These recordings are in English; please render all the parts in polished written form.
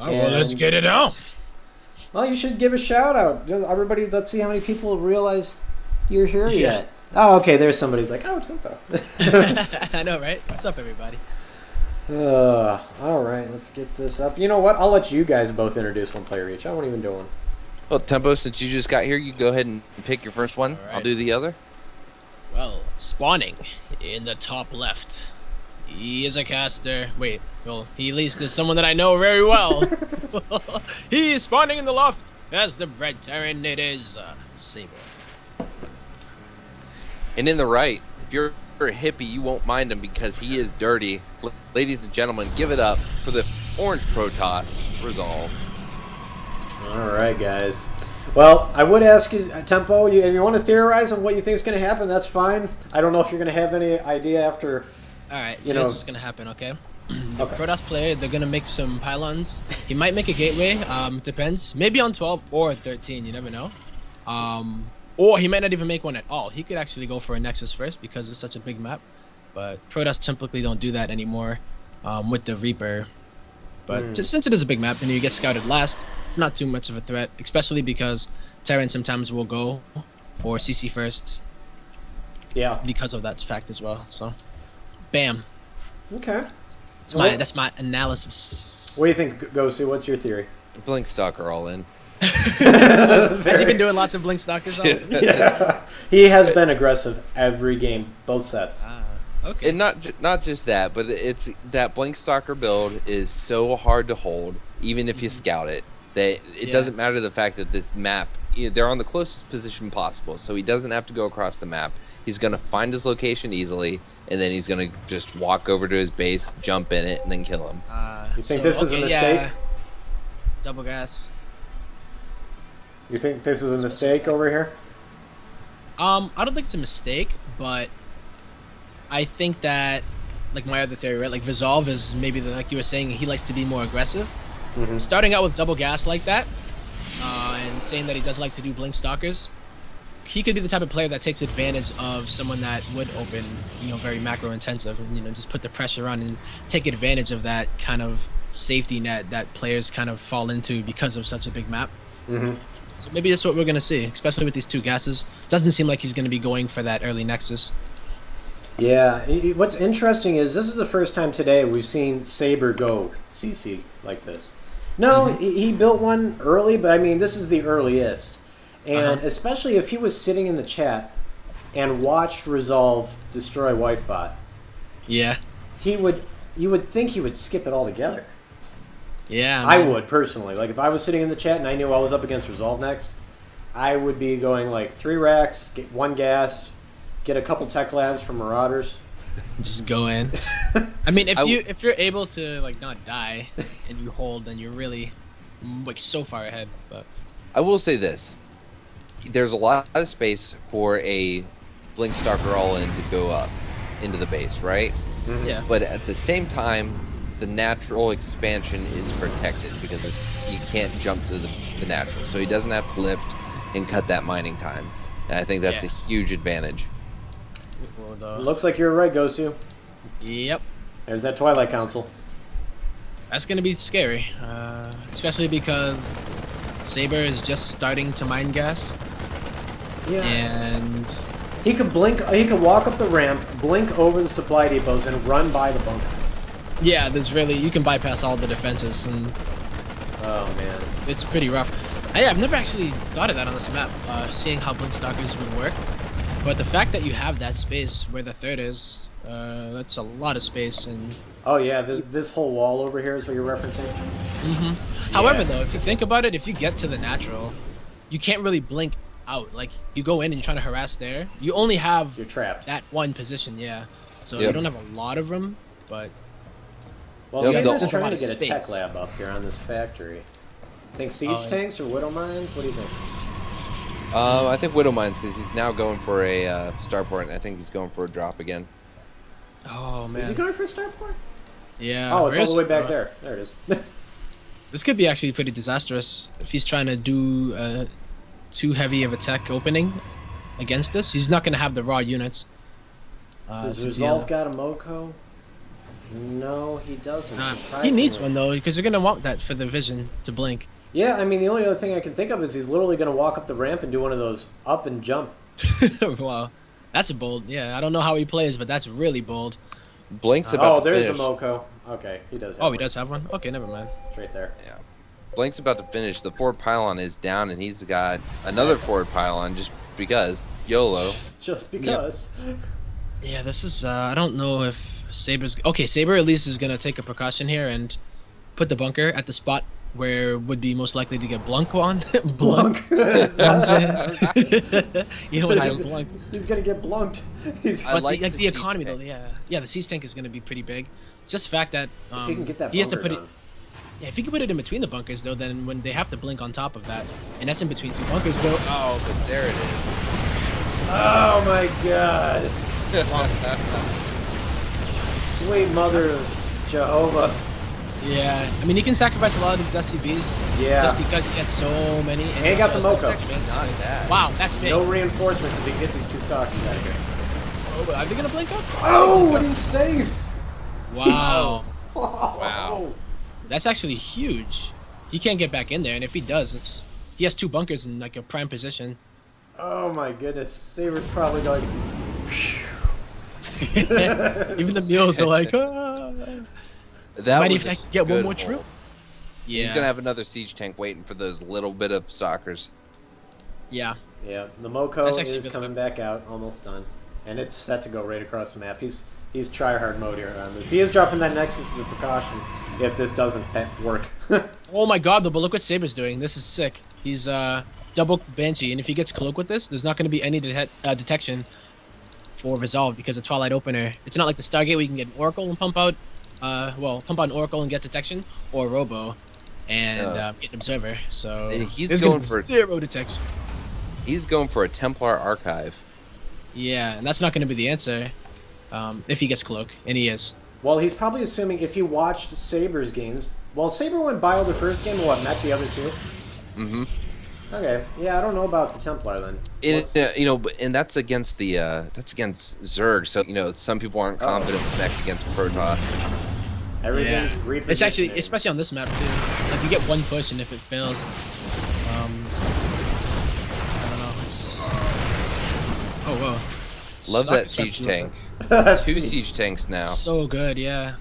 Oh, well, let's get it on. Well, you should give a shout out. Everybody, let's see how many people realize you're here Yeah. yet. Oh, okay. There's somebody's like, oh, Tempo. I know, right? What's up, everybody? All right, let's get this up. You know what? I'll let you guys both introduce one player each. I won't even do one. Well, Tempo, since you just got here, you go ahead and pick your first one. All I'll right. do the other. Well, spawning in the top left. He is a caster. Wait, well, he at least is someone that I know very well. He is spawning in the loft as the Red Terran. It is Sabre. And in the right, if you're a hippie, you won't mind him because he is dirty. Ladies and gentlemen, give it up for the Orange Protoss Resolve. All right, guys. Well, I would ask you, Tempo, if you want to theorize on what you think is going to happen, that's fine. I don't know if you're going to have any idea after. Alright, so here's what's gonna happen, okay? The Okay. Protoss player, they're gonna make some pylons. He might make a gateway, depends. Maybe on 12 or 13, you never know. Or he might not even make one at all. He could actually go for a Nexus first because it's such a big map. But Protoss typically don't do that anymore with the Reaper. But since it is a big map and you get scouted last, it's not too much of a threat, especially because Terran sometimes will go for CC first Yeah. because of that fact as well. So, bam. Okay. That's my analysis. What do you think, Gosu? What's your theory? Blink Stalker all in. Has he been doing lots of blink stalkers? Yeah. He has been aggressive every game, both sets. Okay. And not just that, but it's that Blink Stalker build is so hard to hold, even if you scout it, that it doesn't matter the fact that this map, they're on the closest position possible, so he doesn't have to go across the map. He's going to find his location easily, and then he's going to just walk over to his base, jump in it, and then kill him. You think this is a mistake? Yeah. Double gas. You think this is a mistake over here? I don't think it's a mistake, but I think that, like my other theory, right? Like Resolve is maybe like you were saying, he likes to be more aggressive. Starting out with double gas like that, and saying that he does like to do blink stalkers, he could be the type of player that takes advantage of someone that would open, very macro intensive, and just put the pressure on and take advantage of that kind of safety net that players kind of fall into because of such a big map. So maybe that's what we're gonna see, especially with these two gases. Doesn't seem like he's gonna be going for that early Nexus. Yeah. What's interesting is this is the first time today we've seen Sabre go CC like this. No, he built one early, but I mean, this is the earliest. And especially if he was sitting in the chat and watched Resolve destroy Wifebot, Yeah. you would think he would skip it altogether. Yeah. I man. would, personally. Like, if I was sitting in the chat and I knew I was up against Resolve next, I would be going, like, 3 racks, get 1 gas, get a couple tech labs from Marauders. Just go in. I mean, if you're able to like not die and you hold, then you're really like so far ahead. But I will say this. There's a lot of space for a Blink Stalker all-in to go up into the base, right? yeah, But at the same time, the natural expansion is protected because you can't jump to the natural. So he doesn't have to lift and cut that mining time. And I think that's a huge advantage. Looks like you're right, Gosu. Yep, There's that Twilight Council. that's gonna be scary, especially because Saber is just starting to mine gas, Yeah. and He could blink. He could walk up the ramp, blink over the supply depots, and run by the bunker. yeah, you can bypass all the defenses, and Oh man. it's pretty rough. I've never actually thought of that on this map, seeing how blink stalkers would work. But the fact that you have that space where the third is, that's a lot of space. And Oh yeah, this whole wall over here is what you're referencing. however, though, if you think about it, if you get to the natural, you can't really blink out. Like you go in and you're trying to harass there, you only have You're trapped. that one position, yeah. So Yep. you don't have a lot of room, but Well, Yep, Saber's there's a trying lot to of get a tech space. lab up here on this factory. Think siege Oh, yeah. tanks or widow mines? What do you think? I think Widow Mines because he's now going for a starport, and I think he's going for a drop again. oh Is he man, going for a starport? yeah. Oh, it's all the way back there. there. There it is. This could be actually pretty disastrous if he's trying to do too heavy of a tech opening against us. He's not going to have the raw units. Does to Resolve deal. got a Moco? No, he doesn't. He needs surprisingly. one though, because they're gonna want that for the vision to blink. Yeah, I mean, the only other thing I can think of is he's literally going to walk up the ramp and do one of those up and jump. Wow, that's a bold. Yeah, I don't know how he plays, but that's really bold. Blink's about to there's finish. a Moko. Okay, he does have Oh, he one. does have one. Okay, never mind. It's right there. Yeah. Blink's about to finish. The forward pylon is down, and he's got another forward pylon just because. YOLO. Just because. Yeah, this is. I don't know if Sabre's. Okay, Sabre at least is gonna take a precaution here and put the bunker at the spot where would be most likely to get blunk on. Blunk. You know what I'm saying? You know what I blunk. He's going to get blunked. He's, I But like the the economy siege though, yeah, the siege tank is gonna be pretty big. Just the fact that if he can get that he has to bunker put it. done. Yeah, if he can put it in between the bunkers though, then when they have to blink on top of that, and that's in between two bunkers, bro. Oh, but there it is. Oh my god. Sweet mother of Jehovah. Yeah, I mean he can sacrifice a lot of these SCVs Yeah. just because he has so many. And he got the also has Moko. defense Not space. bad. Wow, that's big. No reinforcements if we can get these two stalkers out of here. Oh, but are they gonna blink up? Oh, and he's safe. Wow, Wow. that's actually huge. He can't get back in there, and if he does, he has two bunkers in like a prime position. Oh my goodness. Sabre's probably going. Even the mules are like, ah. That Might was even a actually get one good more hole. troop. Yeah, He's gonna have another siege tank waiting for those little bit of stalkers. yeah. Yeah, the Moko That's actually is really coming back out, almost done, and it's set to go right across the map. He's try-hard mode here on this. He is dropping that Nexus as a precaution if this doesn't work. Oh my god, though, but look what Sabre's doing. This is sick. He's double Banshee, and if he gets Cloak with this, there's not going to be any detection for Resolve because of Twilight Opener. It's not like the Stargate where you can get Oracle and pump out, pump out an Oracle and get detection, or Robo and get an Observer. So And he's there's going gonna be for- zero detection. He's going for a Templar archive. Yeah, and that's not going to be the answer if he gets Cloak, and he is. Well, he's probably assuming if you watched Sabre's games. Well, Sabre went bio the first game and what, met the other two? Mm-hmm. Okay, yeah, I don't know about the Templar then. It, and that's against the that's against Zerg. So some people aren't confident with mech against Protoss. Everything's repositioning. It's actually, especially on this map too. Like you get one push, and if it fails, I don't know. It's oh whoa. Love Suck- that suck siege to tank. Let's Two see. siege tanks now. So good, yeah.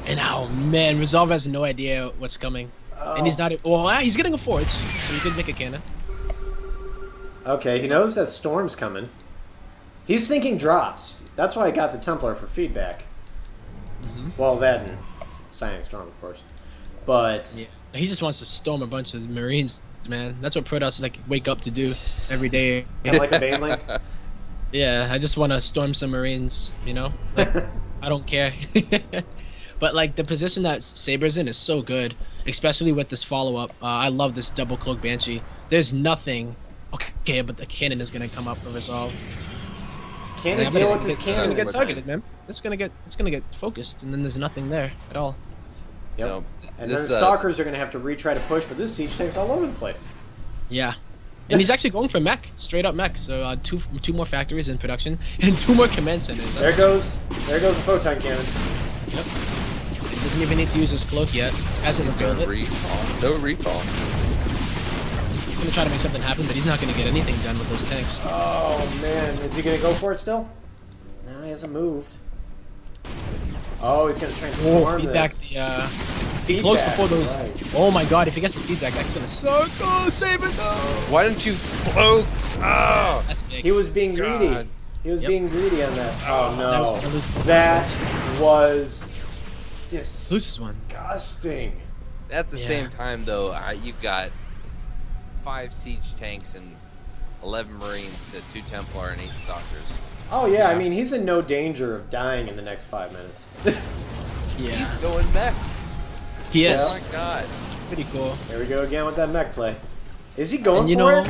And oh man, Resolve has no idea what's coming, and he's not. Well, he's getting a forge, so he could make a cannon. Okay, he knows that Storm's coming. He's thinking drops. That's why I got the Templar for feedback. Well, that and Science Storm, of course. But Yeah, he just wants to storm a bunch of Marines, man. That's what Protoss like wake up to do every day. kind of like a Banelink. Yeah, I just want to storm some Marines, you know? Like, I don't care. But, like, the position that Sabre's in is so good, especially with this follow-up. I love this double Cloak Banshee. There's nothing... Okay, but the cannon is going to come up for Resolve. Can Yeah, he but deal it's with this gonna cannon? get targeted, man. It's gonna get focused, and then there's nothing there at all. Yep. No, And this, then the Stalkers are going to have to retry to push, but this siege tank's all over the place. Yeah. And he's actually going for mech, straight up mech. So two more factories in production and two more command centers. There goes the photon cannon. Yep. He doesn't even need to use his cloak yet. Hasn't he's built gonna it. recall. No recall. He's gonna try to make something happen, but he's not gonna get anything done with those tanks. Oh man, is he going to go for it still? No, he hasn't moved. Oh, he's going to try and storm Feedback this. the Feedback, close before those. right. Oh my god! If he gets the feedback, that's gonna suck. Oh, save it! No. Why don't you cloak? Ah! That's big. He was being greedy. God. He was Yep. being greedy on that. Oh That was no. the loose- That was Loosest one. disgusting. At the Yeah. same time, though, you've got 5 siege tanks and 11 Marines to 2 Templar and 8 Stalkers. Oh yeah, I mean he's in no danger of dying in the next 5 minutes. Yeah. He's going mech. He is. Oh my god. Pretty cool. There we go again with that mech play. Is he going And you for know, it?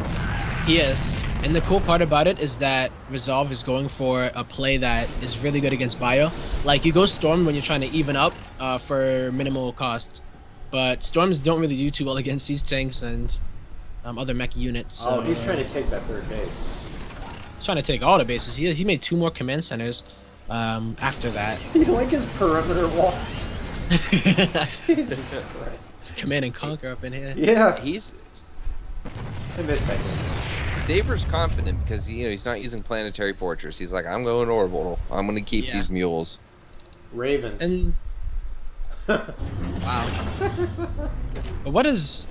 he is. And the cool part about it is that Resolve is going for a play that is really good against Bio. Like, you go Storm when you're trying to even up for minimal cost. But Storms don't really do too well against these tanks and other mech units. So, Oh, he's trying to take that third base. he's trying to take all the bases. He made 2 more command centers. after that. You like his perimeter wall? Jesus Christ. It's Command and Conquer up in here. Yeah. He's I missed that game. Sabre's confident because he's not using Planetary Fortress. He's like, I'm going orbital. I'm going to keep these mules. Ravens. And wow. But what is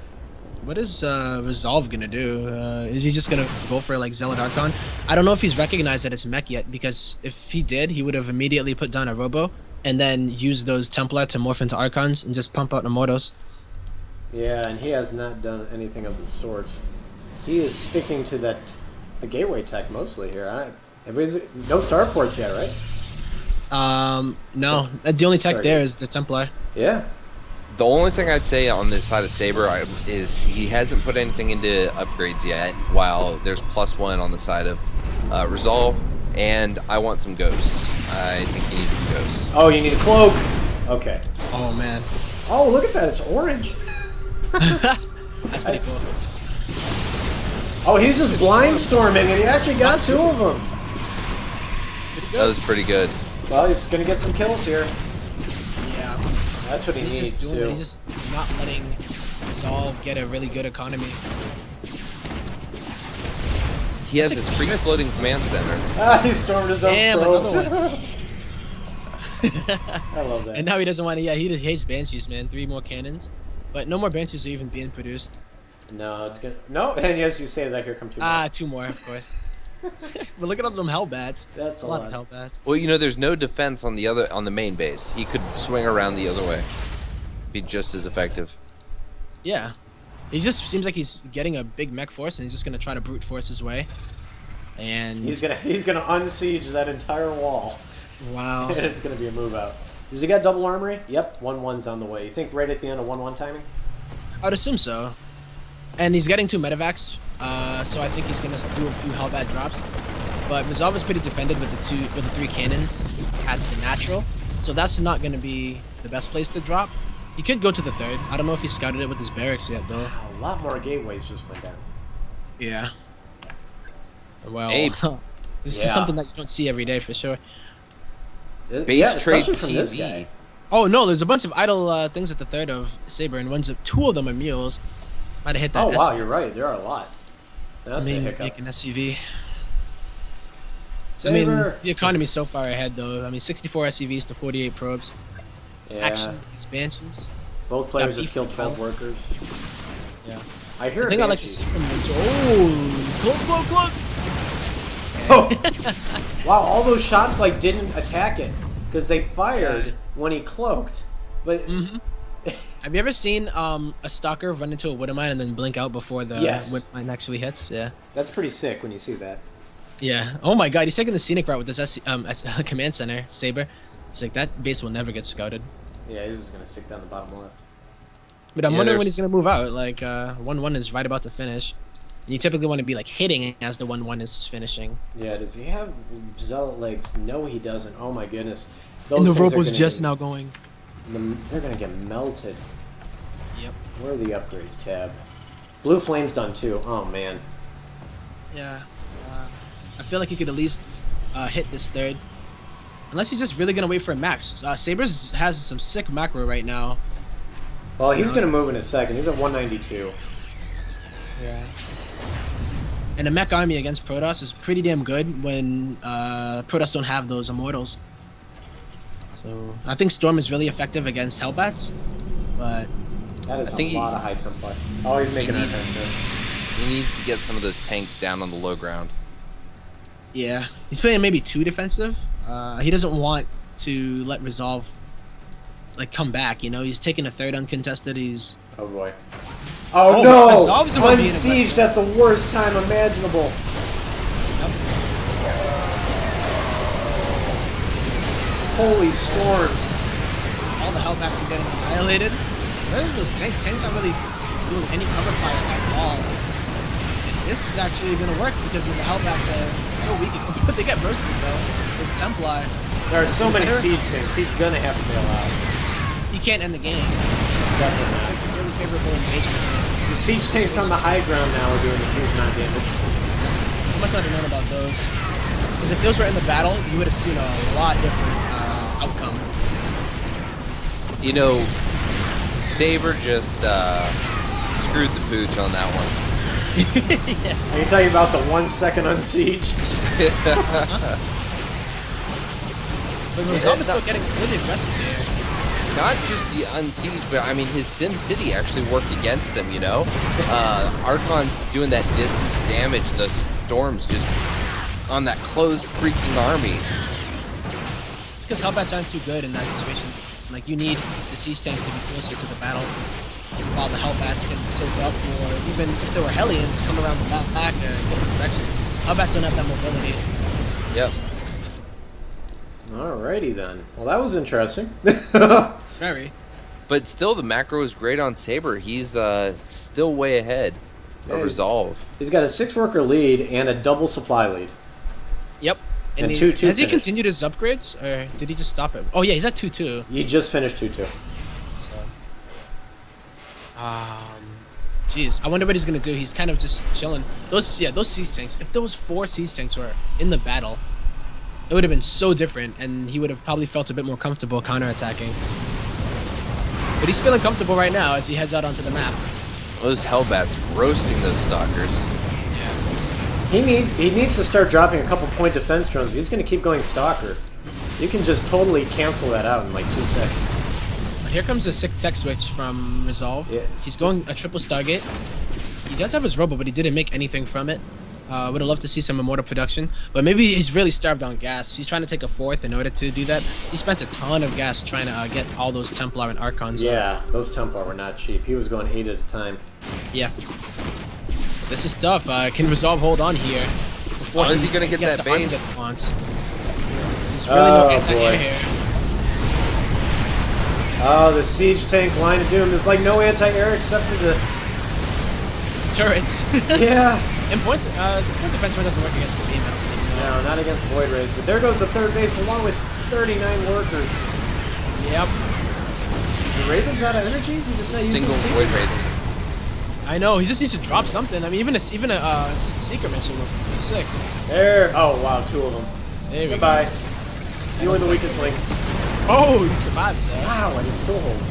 Resolve gonna do? Is he just gonna go for like Zealot Archon? I don't know if he's recognized that it's mech yet, because if he did, he would have immediately put down a Robo and then use those Templar to morph into Archons and just pump out Immortals. Yeah, and he has not done anything of the sort. He is sticking to the gateway tech mostly here. No starports yet, right? No. The only tech there is the Templar. Yeah. The only thing I'd say on this side of Sabre is he hasn't put anything into upgrades yet, while there's +1 on the side of Resolve, and I want some ghosts. I think he needs some ghosts. Oh, you need a cloak. Okay. Oh man. Oh, look at that! It's orange. That's pretty cool. Oh, he's just blindstorming, and he actually got 2 of them. That was pretty good. Well, he's gonna get some kills here. Yeah. That's what he needs just doing to. He's just not letting Resolve get a really good economy. He has this free floating command center. Ah, he stormed his own Damn, probe. another one. I love that. And now he doesn't want to. Yeah, he just hates Banshees, man. 3 more cannons, but no more Banshees are even being produced. No, it's gonna. No, and yes, you say that. Here come 2 more. Ah, 2 more, of course. But look at all them Hellbats. That's a lot lot. of Hellbats. Well, there's no defense on the main base. He could swing around the other way. Be just as effective. Yeah, he just seems like he's getting a big mech force, and he's just gonna try to brute force his way. And He's gonna unsiege that entire wall. wow. And it's gonna be a move out. Does he got double armory? Yep, 1-1's on the way. You think right at the end of 1-1 timing? I'd assume so. And he's getting 2 medevacs, so I think he's gonna do a few Hellbat drops. But Resolve is pretty defended with the 3 cannons at the natural, so that's not gonna be the best place to drop. He could go to the 3rd. I don't know if he scouted it with his barracks yet, though. Wow, a lot more gateways just went down. Yeah. Well, Hey. this Yeah. is something that you don't see every day for sure. Base trade especially from this TV. guy. Oh no, there's a bunch of idle things at the 3rd of Sabre, and 2 of them are mules. Might have hit that. Oh wow, SUV. you're right. There are a lot. That's a hiccup. Make an SUV. Saber. I mean, the economy's so far ahead, though. I mean, 64 SUVs to 48 probes. Some Yeah. action expansions. Both players Got have killed beef 12 control. workers. Yeah. I hear. I think I like to see them. Oh, cloak. Oh. Wow, all those shots like didn't attack it because they fired Yeah. when he cloaked. But Have you ever seen a stalker run into a wood mine and then blink out before the Yes. wood mine actually hits? Yeah. that's pretty sick when you see that. Yeah. Oh my God, he's taking the scenic route with this command center, Saber. He's like, that base will never get scouted. Yeah, he's just gonna stick down the bottom left. But I'm Yeah, wondering when there's- he's gonna move out. Like 1-1 is right about to finish. You typically want to be like hitting as the 1-1 is finishing. Yeah, does he have zealot legs? No, he doesn't. Oh my goodness. And the things rope are was gonna just get- now going. They're gonna get melted. Yep. Where are the upgrades tab? Blue flame's done too. Oh man. Yeah. I feel like he could at least hit this 3rd. Unless he's just really gonna wait for a max. Sabres has some sick macro right now. Well, he's No, gonna it's- move in a second. He's at 192. Yeah. And a mech army against Protoss is pretty damn good when Protoss don't have those immortals. So I think Storm is really effective against Hellbats, but That is I think a lot of high Templar. Oh, he's making that needs- offensive. He needs to get some of those tanks down on the low ground. yeah, he's playing maybe too defensive. He doesn't want to let Resolve like come back. He's taking a 3rd uncontested. He's Oh boy. Oh, Oh, no! Resolve's the one being Unsieged aggressive. at the worst time imaginable. Holy storms. all the Hellbats are getting annihilated. Where are those tanks? Tanks aren't really doing any cover fire at all. And this is actually going to work because the Hellbats are so weak. But they get bursted though. There's Templar. There are so many Better. siege tanks. He's gonna have to bail out. He can't end the game. Definitely It's not. like a really favorable engagement. The siege tanks on the high ground now are doing a huge amount of damage. I must not have known about those. Because if those were in the battle, you would have seen a lot different outcome. You know, Sabre just screwed the pooch on that one. Yeah. Are you talking about the 1 second on siege? But Resolve is still getting really aggressive there. Not just the unsiege, but I mean his Sim City actually worked against him. You know, Archon's doing that distance damage. The storms just on that closed freaking army. It's because Hellbats aren't too good in that situation. Like, you need the siege tanks to be closer to the battle, while the Hellbats can soak up, or even if there were Hellions, come around the back and get protections. Hellbats don't have that mobility. Yep. Alrighty then. Well, that was interesting. Very. But still, the macro is great on Sabre. He's still way ahead of Resolve. He's got a 6-worker lead and a double supply lead. Yep. And has 2-2 he finish. continued his upgrades, or did he just stop it? Oh yeah, he's at 2-2. He just finished 2-2. So, jeez, I wonder what he's gonna do. He's kind of just chilling. Those siege tanks. If those 4 siege tanks were in the battle, it would have been so different, and he would have probably felt a bit more comfortable counterattacking. But he's feeling comfortable right now as he heads out onto the map. Those Hellbats roasting those Stalkers. He needs to start dropping a couple point defense drones. He's going to keep going Stalker. You can just totally cancel that out in like 2 seconds. But here comes a sick tech switch from Resolve. Yeah. He's going a triple Stargate. He does have his Robo, but he didn't make anything from it. Would have loved to see some Immortal production, but maybe he's really starved on gas. He's trying to take a 4th in order to do that. He spent a ton of gas trying to get all those Templar and Archons. Yeah, those Templar were not cheap. He was going 8 at a time. Yeah. This is tough. Can Resolve hold on here? Before Is he going to get gets that the army base? that he wants? There's really no anti-air boy. here. Oh, the Siege Tank line of doom. There's like no anti-air except for the... Turrets. Yeah. And point defense doesn't work against the team. I don't think, No, not against Void Rays. But there goes the 3rd base along with 39 workers. Yep. The Raven's out of energies? He's just not using Single Siege? Void Raising. I know. He just needs to drop something. I mean, even a Seeker missile would be sick. There. Oh, wow, 2 of them. There we Goodbye. go. You were the weakest links. Oh, he survives that. Wow, and he still holds.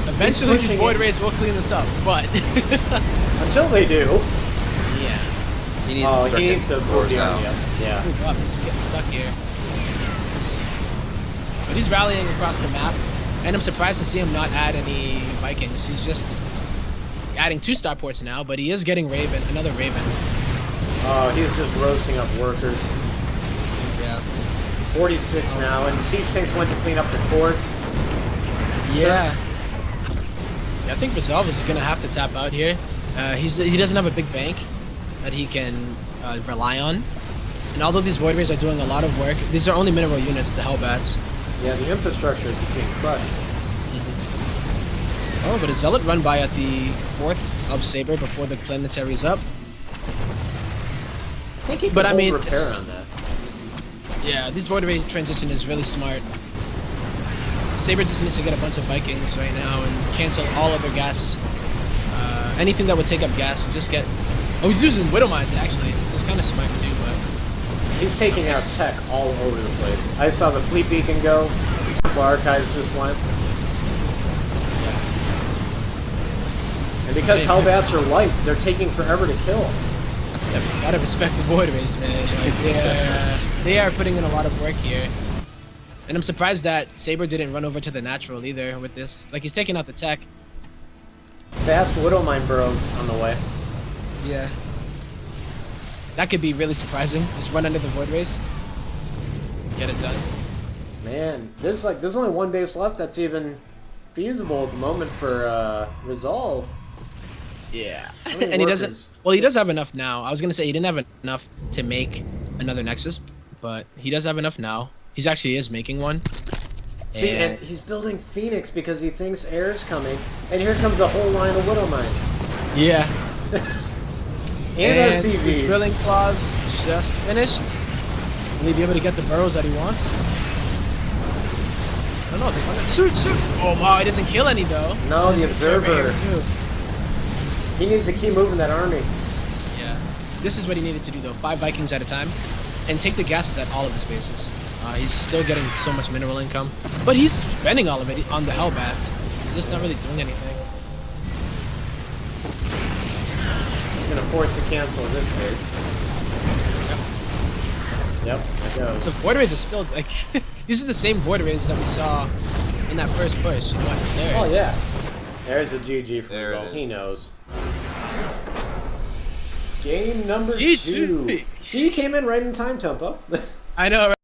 Eventually, these pushing Void it. Rays will clean this up, but... Until they do. yeah. He needs Oh, to start he needs to getting move force the out. army up. Yeah. Move up. He's getting stuck here. But he's rallying across the map, and I'm surprised to see him not add any Vikings. He's just adding 2 starports now, but he is getting another Raven. Oh, he's just roasting up workers. Yeah. 46 now, and Siege Tanks went to clean up the court. Yeah. Yeah, I think Resolve is going to have to tap out here. He doesn't have a big bank that he can rely on. And although these Void Rays are doing a lot of work, these are only mineral units, the Hellbats. Yeah, the infrastructure is just being crushed. Oh, but a Zealot run by at the 4th of Sabre before the Planetary's up. I think he can But I hold mean, repair it's- on that. Yeah, this Void Ray transition is really smart. Sabre just needs to get a bunch of Vikings right now and cancel all other gas. Anything that would take up gas and just get... Oh, he's using Widow Mines, actually, which is kind of smart, too, but... He's taking out tech all over the place. I saw the Fleet Beacon go. The Archives just went. And because Hey, Hellbats are light, they're taking forever to kill. Yeah, but you gotta respect the Void Rays, man. Like, they are putting in a lot of work here. And I'm surprised that Sabre didn't run over to the natural either with this. Like, he's taking out the tech. Fast Widow Mine burrows on the way. Yeah. That could be really surprising. Just run under the Void Rays. Get it done. Man, there's only 1 base left that's even feasible at the moment for Resolve. Yeah. How many And he doesn't... workers? Well, he does have enough now. I was gonna say he didn't have enough to make another Nexus, but he does have enough now. He actually is making one. See, and he's building Phoenix because he thinks air's coming, and here comes a whole line of Widow Mines. Yeah. And the SCVs. drilling claws just finished. Will he be able to get the burrows that he wants? I don't know. They want to shoot. Oh wow, he doesn't kill any though. No, the There's an observer observer. here, too. He needs to keep moving that army. Yeah. This is what he needed to do though. 5 Vikings at a time. and take the gases at all of his bases. He's still getting so much mineral income, but he's spending all of it on the Hellbats. He's just not really doing anything. He's gonna force to cancel this phase. Yep, there goes. The Void Rays are still like these are the same Void Rays that we saw in that first push. You know what? There. Oh yeah. There's a GG for There it result. He is. knows. Game number GG. 2. She came in right in time, Tempo. I know. Right?